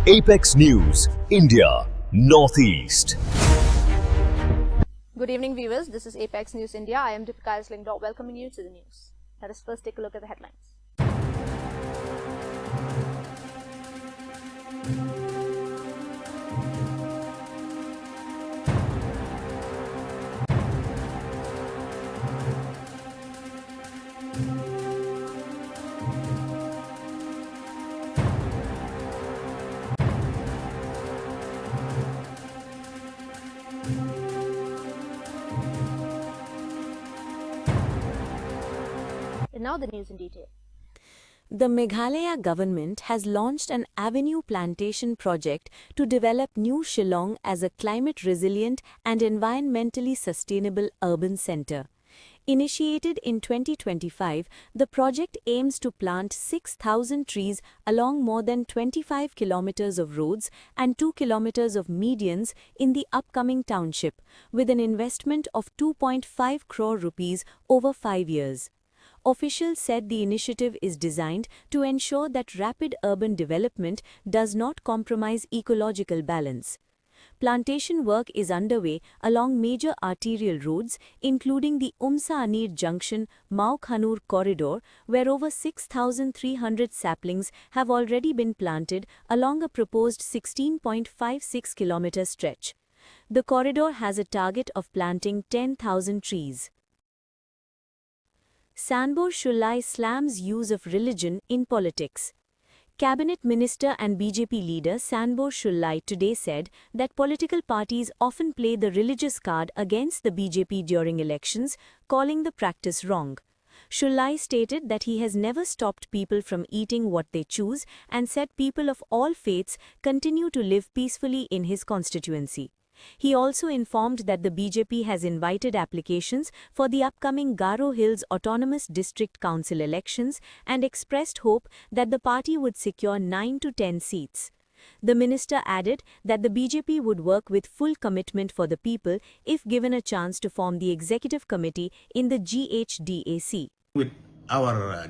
Apex News, India, Northeast. Good evening, viewers. This is Apex News India. I am Deepika Slingdor, welcoming you to the news. Let us first take a look at the headlines. And now the news in detail. The Meghalaya government has launched an avenue plantation project to develop New Shillong as a climate-resilient and environmentally sustainable urban centre. Initiated in 2025, the project aims to plant 6,000 trees along more than 25 kilometers of roads and 2 kilometers of medians in the upcoming township, with an investment of 2.5 crore rupees over 5 years. Officials said the initiative is designed to ensure that rapid urban development does not compromise ecological balance. Plantation work is underway along major arterial roads, including the Umsa-Anir Junction Mau-Khanur corridor, where over 6,300 saplings have already been planted along a proposed 16.56 kilometer stretch. The corridor has a target of planting 10,000 trees. Sanbor Shullai slams use of religion in politics. Cabinet Minister and BJP leader Sanbor Shullai today said that political parties often play the religious card against the BJP during elections, calling the practice wrong. Shullai stated that he has never stopped people from eating what they choose and said people of all faiths continue to live peacefully in his constituency. He also informed that the BJP has invited applications for the upcoming Garo Hills Autonomous District Council elections and expressed hope that the party would secure 9 to 10 seats. The minister added that the BJP would work with full commitment for the people if given a chance to form the executive committee in the GHDAC. With our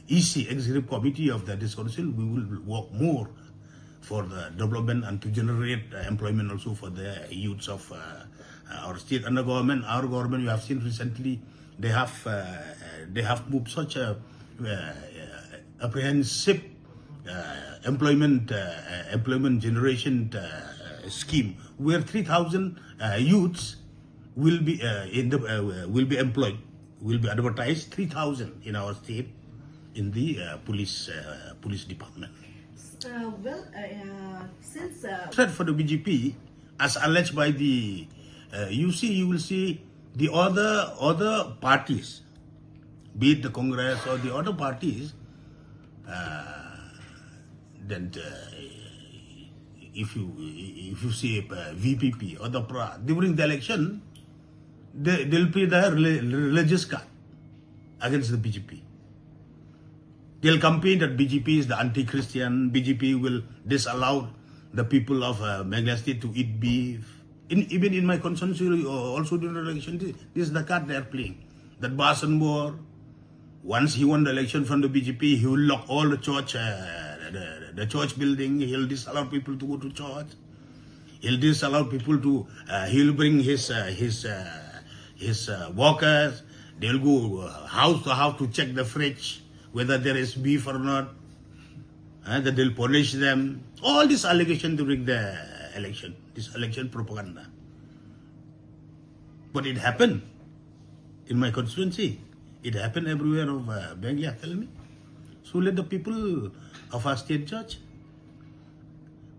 EC, Executive Committee of this council, we will work more for the development and to generate employment also for the youths of our state and the government. Our government, you have seen recently, they have moved such a apprehensive employment generation scheme where 3,000 youths will be will be employed, will be advertised 3,000 in our state in the police department. Since threat for the BJP, as alleged by the, you will see the other parties, be it the Congress or the other parties, then if you see VPP or during the election, they'll play the religious card against the BJP. They'll campaign that BJP is the anti-Christian. BJP will disallow the people of Meghalaya State to eat beef. Even in my constituency, also during the election, this is the card they are playing. That Basanbor, once he won the election from the BJP, he will lock all the church, the church building. He'll disallow people to go to church. He'll disallow people to. He'll bring his workers. They'll go house to house to check the fridge, whether there is beef or not, that they'll punish them. All this allegation during the election, this election propaganda. But it happened in my constituency. It happened everywhere of Bengal, tell me. So let the people of our state judge.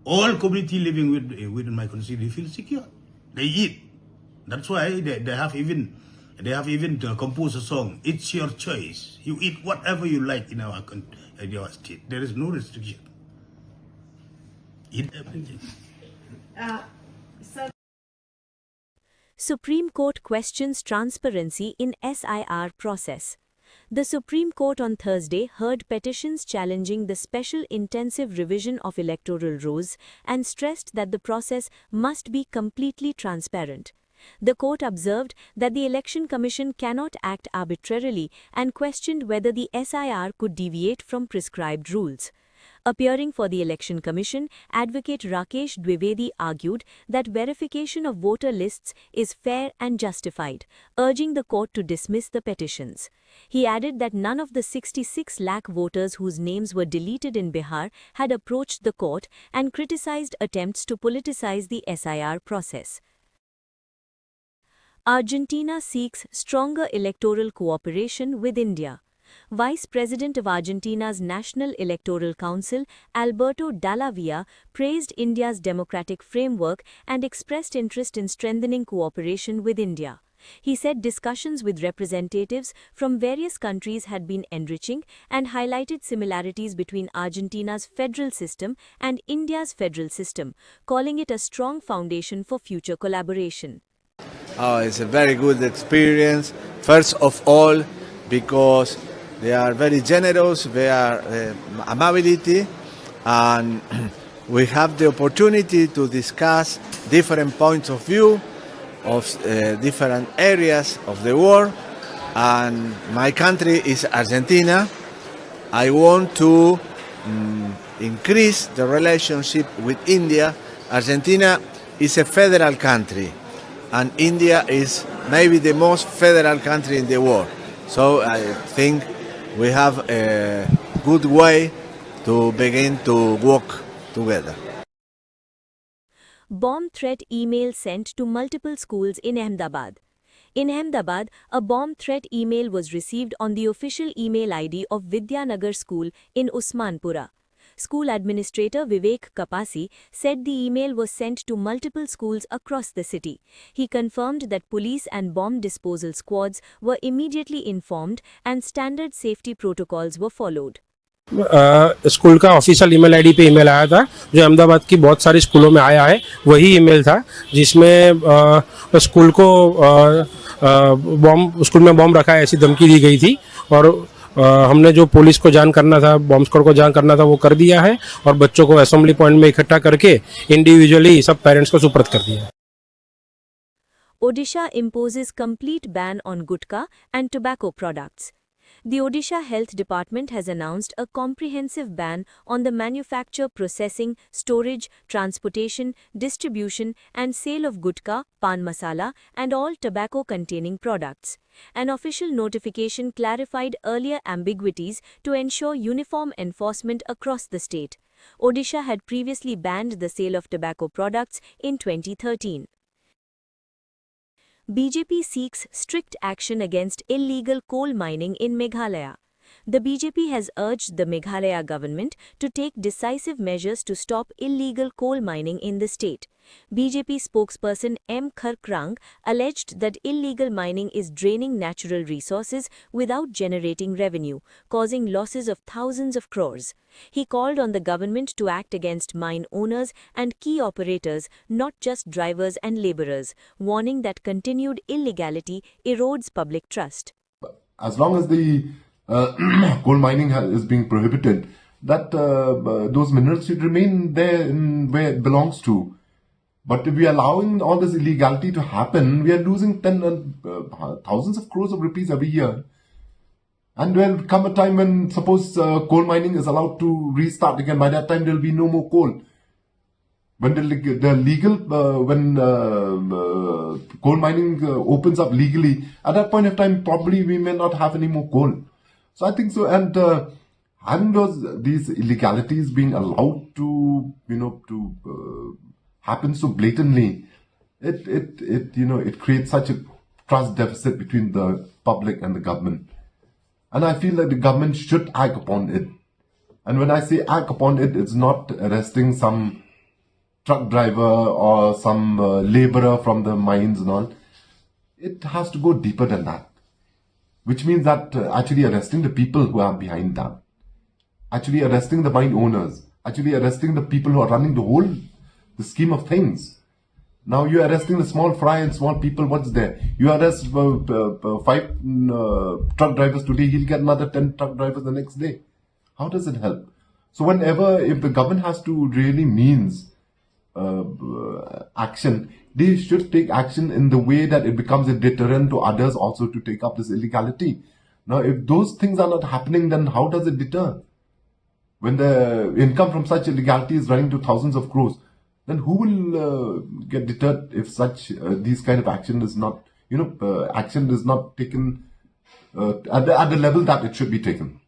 All community living within my constituency feel secure. They eat. That's why they have even composed a song. It's your choice. You eat whatever you like in our state. There is no restriction. Eat everything. Supreme Court questions transparency in SIR process. The Supreme Court on Thursday heard petitions challenging the special intensive revision of electoral rolls and stressed that the process must be completely transparent. The court observed that the Election Commission cannot act arbitrarily and questioned whether the SIR could deviate from prescribed rules. Appearing for the Election Commission, Advocate Rakesh Dwivedi argued that verification of voter lists is fair and justified, urging the court to dismiss the petitions. He added that none of the 66 lakh voters whose names were deleted in Bihar had approached the court and criticized attempts to politicize the SIR process. Argentina seeks stronger electoral cooperation with India. Vice President of Argentina's National Electoral Council, Alberto Dalla Via, praised India's democratic framework and expressed interest in strengthening cooperation with India. He said discussions with representatives from various countries had been enriching and highlighted similarities between Argentina's federal system and India's federal system, calling it a strong foundation for future collaboration. Oh, it's a very good experience. First of all, because they are very generous, they are amability, and we have the opportunity to discuss different points of view of different areas of the world. And my country is Argentina. I want to increase the relationship with India. Argentina is a federal country, and India is maybe the most federal country in the world. So I think we have a good way to begin to work together. Bomb threat email sent to multiple schools in Ahmedabad. In Ahmedabad, a bomb threat email was received on the official email ID of Vidyanagar School in Usmanpura. School Administrator Vivek Kapasi said the email was sent to multiple schools across the city. He confirmed that police and bomb disposal squads were immediately informed and standard safety protocols were followed. School का official email ID पे email आया था, जो अहमदाबाद की बहुत सारी स्कूलों में आया है। वही ईमेल था जिसमें स्कूल को स्कूल में बॉम्ब रखा है ऐसी धमकी दी गई थी, और हमने जो पुलिस को जान करना था, बॉम्ब स्क्वाड को जान करना था, वो कर दिया है, और बच्चों को असेंबली पॉइंट में इकट्ठा करके इंडिविजुअली सब पेरेंट्स को सुपुर्द कर दिया। Odisha imposes complete ban on gutka and tobacco products. The Odisha Health Department has announced a comprehensive ban on the manufacture, processing, storage, transportation, distribution and sale of gutka, pan masala and all tobacco-containing products. An official notification clarified earlier ambiguities to ensure uniform enforcement across the state. Odisha had previously banned the sale of tobacco products in 2013. BJP seeks strict action against illegal coal mining in Meghalaya. The BJP has urged the Meghalaya government to take decisive measures to stop illegal coal mining in the state. BJP spokesperson M. Kharkrang alleged that illegal mining is draining natural resources without generating revenue, causing losses of thousands of crores. He called on the government to act against mine owners and key operators, not just drivers and laborers, warning that continued illegality erodes public trust. As long as the coal mining is being prohibited, that those minerals should remain there where it belongs to. But if we are allowing all this illegality to happen, we are losing thousands of crores of rupees every year. And there will come a time when, suppose coal mining is allowed to restart again. By that time, there will be no more coal. When when coal mining opens up legally, at that point of time, probably we may not have any more coal. So I think so, and having these illegalities being allowed to, happen so blatantly, it creates such a trust deficit between the public and the government. And I feel that the government should act upon it. And when I say act upon it, it's not arresting some truck driver or some laborer from the mines and all. It has to go deeper than that. Which means that actually arresting the people who are behind that. Actually arresting the mine owners. Actually arresting the people who are running the scheme of things. Now you are arresting the small fry and small people. What's there? You arrest 5 truck drivers today, he'll get another 10 truck drivers the next day. How does it help? So if the government has to really means action, they should take action in the way that it becomes a deterrent to others also to take up this illegality. Now, if those things are not happening, then how does it deter? when the income from such illegality is running to thousands of crores, then who will get deterred if such these kind of action is not, action is not taken at the level that it should be taken?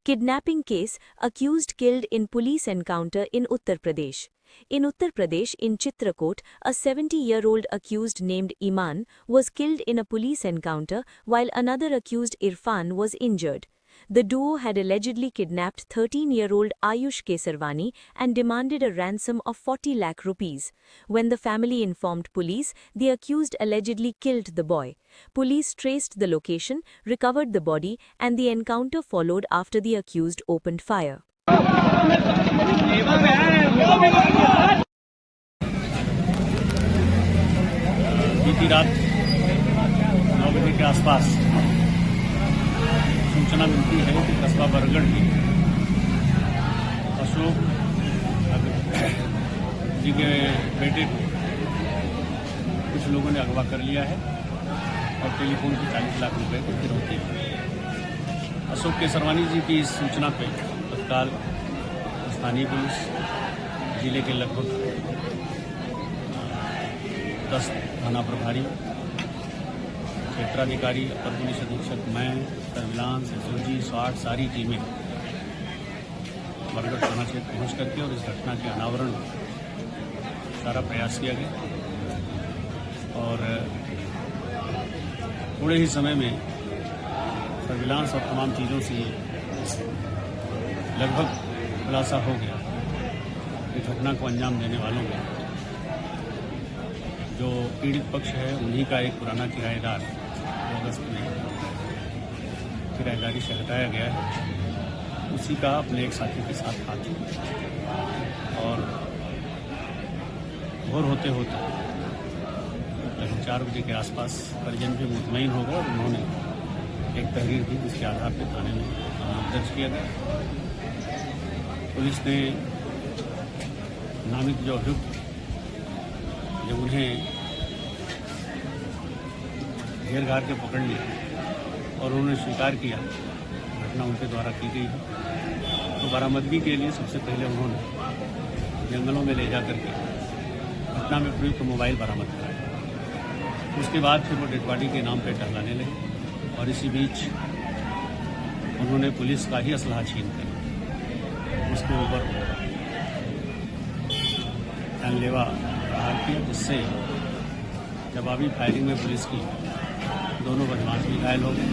Kidnapping case, accused killed in police encounter in Uttar Pradesh. In Uttar Pradesh, in Chitrakoot, a 70-year-old accused named Iman was killed in a police encounter while another accused Irfan was injured. The duo had allegedly kidnapped 13-year-old Ayush Kesarwani and demanded a ransom of 40 lakh rupees. When the family informed police, the accused allegedly killed the boy. Police traced the location, recovered the body, and the encounter followed after the accused opened fire. बीती रात 9 बजे के आसपास सूचना मिलती है कि कस्बा बरगढ़ की अशोक जी के बेटे को कुछ लोगों ने अगवा कर लिया है और टेलीफोन की 40 लाख रुपए को फिरौती दी। अशोक केसरवानी जी की इस सूचना पर तत्काल स्थानीय पुलिस जिले के लगभग 10 थाना प्रभारी, क्षेत्राधिकारी, अपर पुलिस अधीक्षक, मैं, सर्विलांस, एसओजी, स्वाट सारी टीमें बरगढ़ थाना क्षेत्र पहुँच करके और इस घटना के अनावरण में सारा प्रयास किया गया और थोड़े ही समय में सर्विलांस और तमाम चीज़ों से लगभग खुलासा हो गया कि घटना को अंजाम देने वालों में जो पीड़ित पक्ष है उन्हीं का एक पुराना किराएदार अगस्त में किराएदारी से हटाया गया है, उसी का अपने एक साथी के साथ हाथ और भोर होते होते लगभग 4 बजे के आसपास परिजन भी मुतमईन हो गए और उन्होंने एक तहरीर दी जिसके आधार पर थाने में मामला दर्ज किया गया। पुलिस ने नामित जो अभियुक्त जब उन्हें घेर घार के पकड़ लिया और उन्होंने स्वीकार किया घटना उनके द्वारा की गई है, तो बरामदगी के लिए सबसे पहले उन्होंने जंगलों में ले जा करके घटना में प्रयुक्त मोबाइल बरामद कराया। उसके बाद फिर वो डेड बॉडी के नाम पर टहलाने लगे और इसी बीच उन्होंने पुलिस का ही असलहा छीन कर उसके ऊपर जानलेवा प्रहार किया, जिससे जवाबी फायरिंग में पुलिस की दोनों बदमाश भी घायल हो गए।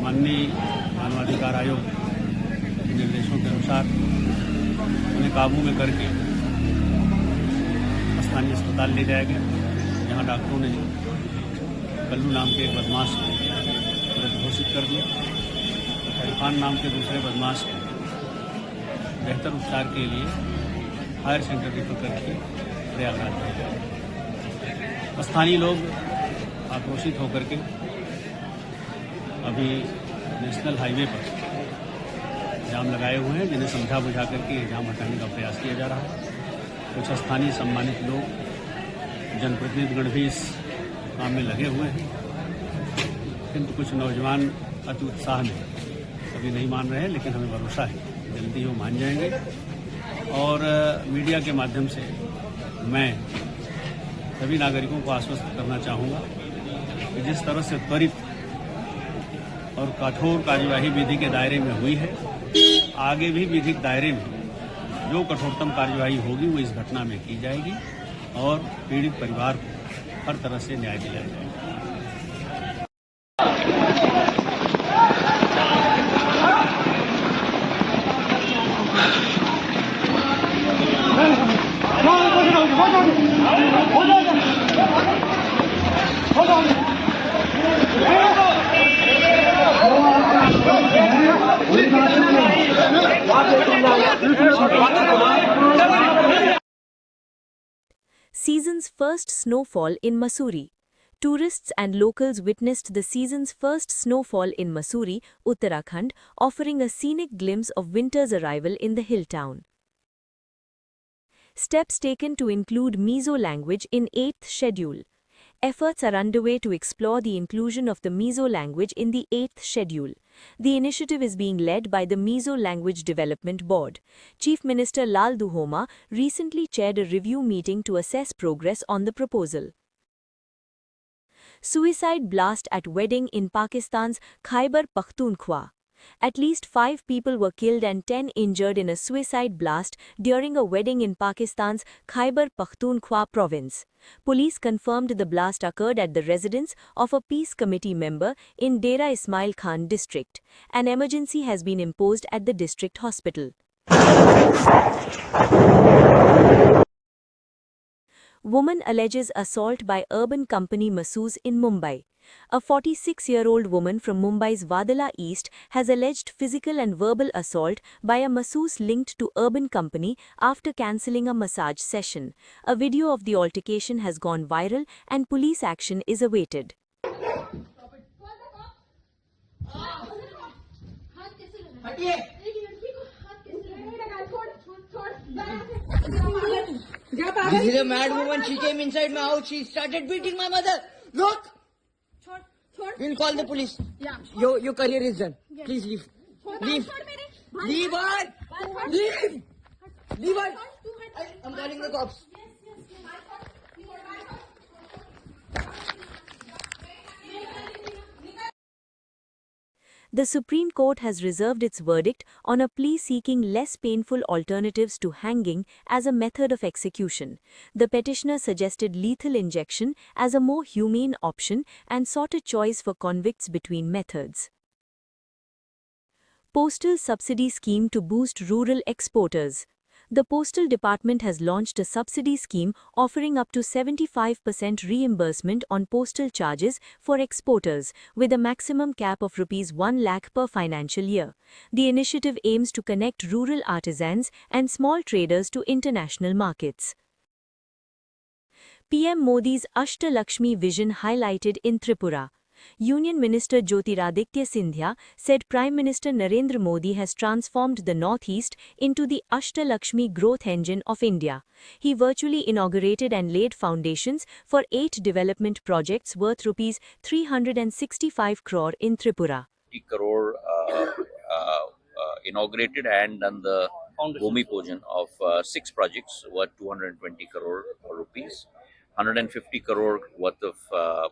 माननीय मानवाधिकार आयोग के निर्देशों के अनुसार उन्हें काबू में करके स्थानीय अस्पताल ले जाया गया, जहां डॉक्टरों ने कल्लू नाम के एक बदमाश को मृत घोषित कर दिया। इरफान नाम के दूसरे बदमाश को बेहतर उपचार के लिए हायर सेंटर रेफर करके प्रयागराज भेजा गया। स्थानीय लोग आक्रोशित होकर के अभी नेशनल हाईवे पर जाम लगाए हुए हैं, जिन्हें समझा बुझा करके जाम हटाने का प्रयास किया जा रहा है। कुछ स्थानीय सम्मानित लोग, जनप्रतिनिधिगण भी इस काम में लगे हुए हैं, किंतु कुछ नौजवान अति उत्साह में अभी नहीं मान रहे हैं, लेकिन हमें भरोसा है जल्दी वो मान जाएंगे। और मीडिया के माध्यम से मैं सभी नागरिकों को आश्वस्त करना चाहूँगा कि जिस तरह से त्वरित और कठोर कार्यवाही विधि के दायरे में हुई है, आगे भी विधिक दायरे में जो कठोरतम कार्यवाही होगी वो इस घटना में की जाएगी और पीड़ित परिवार को हर तरह से न्याय दिलाया जाएगा। Season's first snowfall in Mussoorie. Tourists and locals witnessed the season's first snowfall in Mussoorie, Uttarakhand, offering a scenic glimpse of winter's arrival in the hill town. Steps taken to include Mizo language in 8th schedule. Efforts are underway to explore the inclusion of the Mizo language in the 8th schedule. The initiative is being led by the Mizo Language Development Board. Chief Minister Lal Duhoma recently chaired a review meeting to assess progress on the proposal. Suicide blast at wedding in Pakistan's Khyber Pakhtunkhwa. At least 5 people were killed and 10 injured in a suicide blast during a wedding in Pakistan's Khyber Pakhtunkhwa province. Police confirmed the blast occurred at the residence of a peace committee member in Dera Ismail Khan district. An emergency has been imposed at the district hospital. Woman alleges assault by urban company Massoos in Mumbai. A 46-year-old woman from Mumbai's Wadala East has alleged physical and verbal assault by a masseuse linked to urban company after cancelling a massage session. A video of the altercation has gone viral and police action is awaited. This is a mad woman. She came inside my house. She started beating my mother. Look. We'll call the police. Yeah. Your career is done. Please leave. Leave. Leave her. Leave. Leave her. I'm calling the cops. The Supreme Court has reserved its verdict on a plea seeking less painful alternatives to hanging as a method of execution. The petitioner suggested lethal injection as a more humane option and sought a choice for convicts between methods. Postal subsidy scheme to boost rural exporters. The Postal Department has launched a subsidy scheme offering up to 75% reimbursement on postal charges for exporters, with a maximum cap of Rs 1 lakh per financial year. The initiative aims to connect rural artisans and small traders to international markets. PM Modi's Ashtalakshmi vision highlighted in Tripura. Union Minister Jyotiraditya Scindia said Prime Minister Narendra Modi has transformed the Northeast into the Ashtalakshmi growth engine of India. He virtually inaugurated and laid foundations for 8 development projects worth Rs 365 crore in Tripura. 50 crore inaugurated and done the Bhumi Pujan of 6 projects worth 220 crore rupees. 150 crore worth of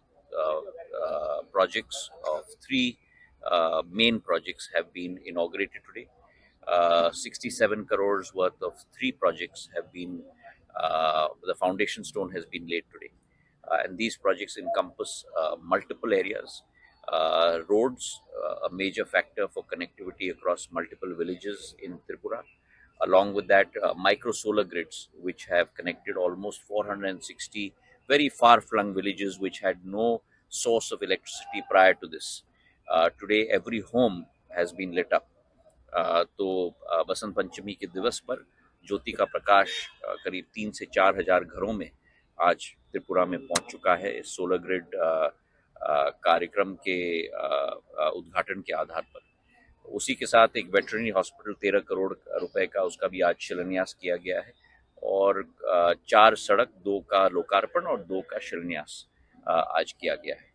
projects of 3 main projects have been inaugurated today. 67 crores worth of 3 projects have been, the foundation stone has been laid today. And these projects encompass multiple areas. Roads, a major factor for connectivity across multiple villages in Tripura. Along with that, micro solar grids, which have connected almost 460 very far-flung villages which had no source of electricity prior to this. Today, every home has been lit up. तो बसंत पंचमी के दिवस पर ज्योति का प्रकाश करीब 3 से 4 हजार घरों में आज त्रिपुरा में पहुंच चुका है इस सोलर ग्रिड कार्यक्रम के उद्घाटन के आधार पर। उसी के साथ एक वेटरनरी हॉस्पिटल 13 करोड़ रुपए का उसका भी आज शिलान्यास किया गया है और 4 सड़क, 2 का लोकार्पण और 2 का शिलान्यास आज किया गया है।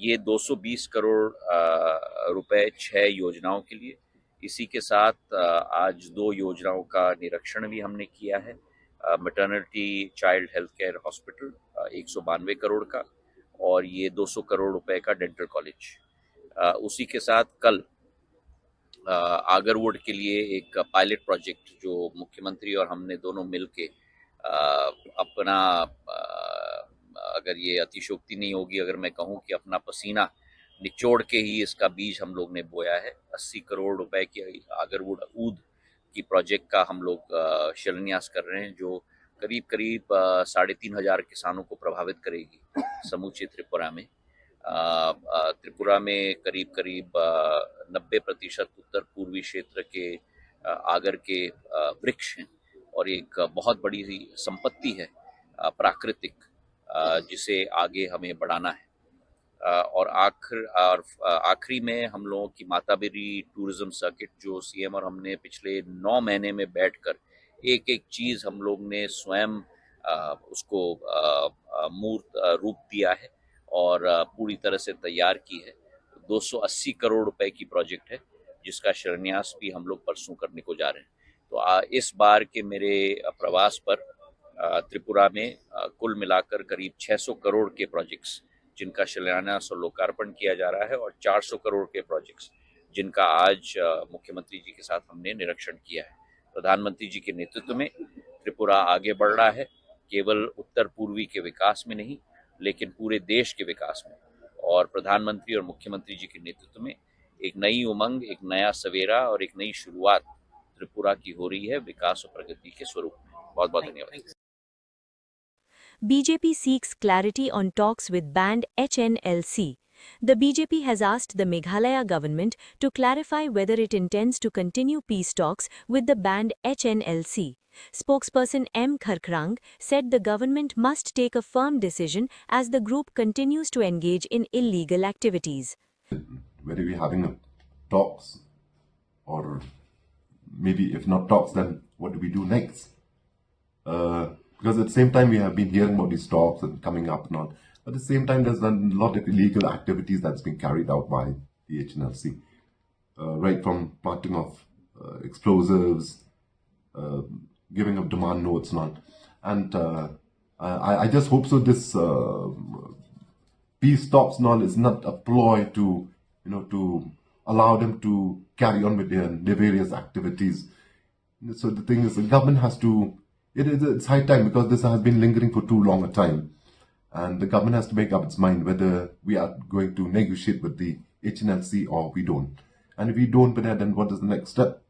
ये 220 करोड़ रुपए 6 योजनाओं के लिए। इसी के साथ आज 2 योजनाओं का निरीक्षण भी हमने किया है। Maternity child health care hospital 192 crore का और ये 200 करोड़ रुपए का डेंटल कॉलेज। उसी के साथ कल आगरवुड के लिए एक पायलट प्रोजेक्ट जो मुख्यमंत्री और हमने दोनों मिलके अपना, अगर ये अतिशोक्ति नहीं होगी अगर मैं कहूँ कि अपना पसीना निचोड़ के ही इसका बीज हम लोग ने बोया है। 80 करोड़ रुपए की आगरवुड ऊद की प्रोजेक्ट का हम लोग शिलान्यास कर रहे हैं जो करीब 3,500 किसानों को प्रभावित करेगी समूचे त्रिपुरा में। त्रिपुरा में करीब 90% उत्तर पूर्वी क्षेत्र के आगर के वृक्ष हैं और एक बहुत बड़ी संपत्ति है प्राकृतिक जिसे आगे हमें बढ़ाना है। और आखिरी में हम लोगों की माताबेरी टूरिज्म सर्किट जो सीएम और हमने पिछले 9 महीने में बैठकर एक चीज़ हम लोग ने स्वयं उसको मूर्त रूप दिया है और पूरी तरह से तैयार की है। 280 करोड़ रुपए की प्रोजेक्ट है जिसका शिलान्यास भी हम लोग परसों करने को जा रहे हैं। तो इस बार के मेरे प्रवास पर त्रिपुरा में कुल मिलाकर करीब 600 करोड़ के प्रोजेक्ट्स जिनका शिलान्यास और लोकार्पण किया जा रहा है और 400 करोड़ के प्रोजेक्ट्स जिनका आज मुख्यमंत्री जी के साथ हमने निरीक्षण किया है। प्रधानमंत्री जी के नेतृत्व में त्रिपुरा आगे बढ़ रहा है, केवल उत्तर पूर्वी के विकास में नहीं लेकिन पूरे देश के विकास में। और प्रधानमंत्री और मुख्यमंत्री जी के नेतृत्व में एक नई उमंग, एक नया सवेरा और एक नई शुरुआत त्रिपुरा की हो रही है विकास और प्रगति के स्वरूप में। बहुत बहुत धन्यवाद। BJP seeks clarity on talks with banned HNLC. The BJP has asked the Meghalaya government to clarify whether it intends to continue peace talks with the banned HNLC. Spokesperson M. Kharkrang said the government must take a firm decision as the group continues to engage in illegal activities. Whether we're having talks or maybe if not talks, then what do we do next? Because at the same time we have been hearing about these talks and coming up and all. At the same time, there's a lot of illegal activities that's been carried out by the HNLC. Right from planting of explosives, giving up demand notes and all. And I just hope so this peace talks and all is not a ploy to, to allow them to carry on with their various activities. So the thing is, the government has to, it's high time because this has been lingering for too long a time. And the government has to make up its mind whether we are going to negotiate with the HNLC or we don't. And if we don't, then what is the next step?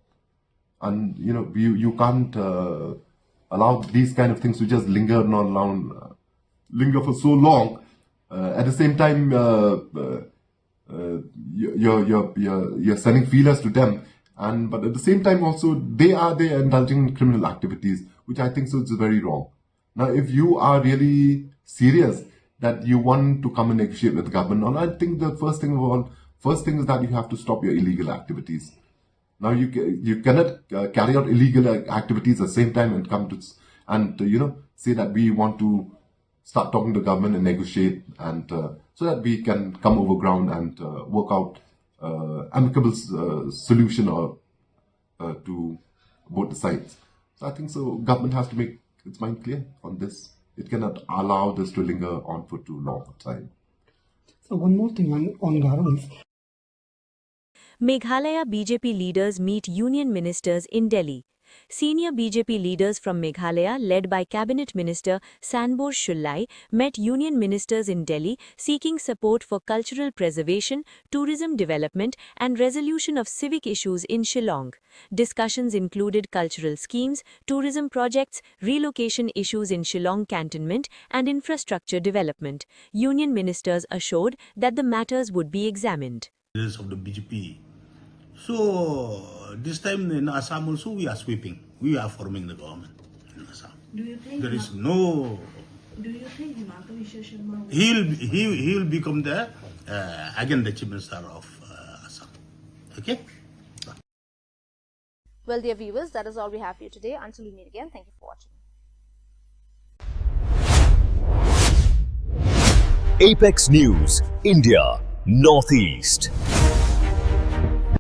And, you can't allow these kind of things to just linger linger for so long. At the same time, you're sending feelers to them. But at the same time also, they are indulging in criminal activities, which I think so is very wrong. Now, if you are really serious that you want to come and negotiate with the government, I think the first thing is that you have to stop your illegal activities. Now, you cannot carry out illegal activities at the same time and come to say that we want to start talking to the government and negotiate, and so that we can come over ground and work out amicable solution to both the sides. So I think so. Government has to make its mind clear on this. It cannot allow this to linger on for too long a time. So one more thing on governance. Meghalaya BJP leaders meet union ministers in Delhi. Senior BJP leaders from Meghalaya, led by Cabinet Minister Sanbor Shullai, met union ministers in Delhi seeking support for cultural preservation, tourism development and resolution of civic issues in Shillong. Discussions included cultural schemes, tourism projects, relocation issues in Shillong cantonment and infrastructure development. Union ministers assured that the matters would be examined. Of the BJP. So this time in Assam also we are sweeping. We are forming the government in Assam. Do you think there is no? Do you think Himanta Biswa Sharma he will become the again the chief minister of Assam? Okay. Well, dear viewers, that is all we have for you today. Until we meet again, thank you for watching. Apex News, India, Northeast.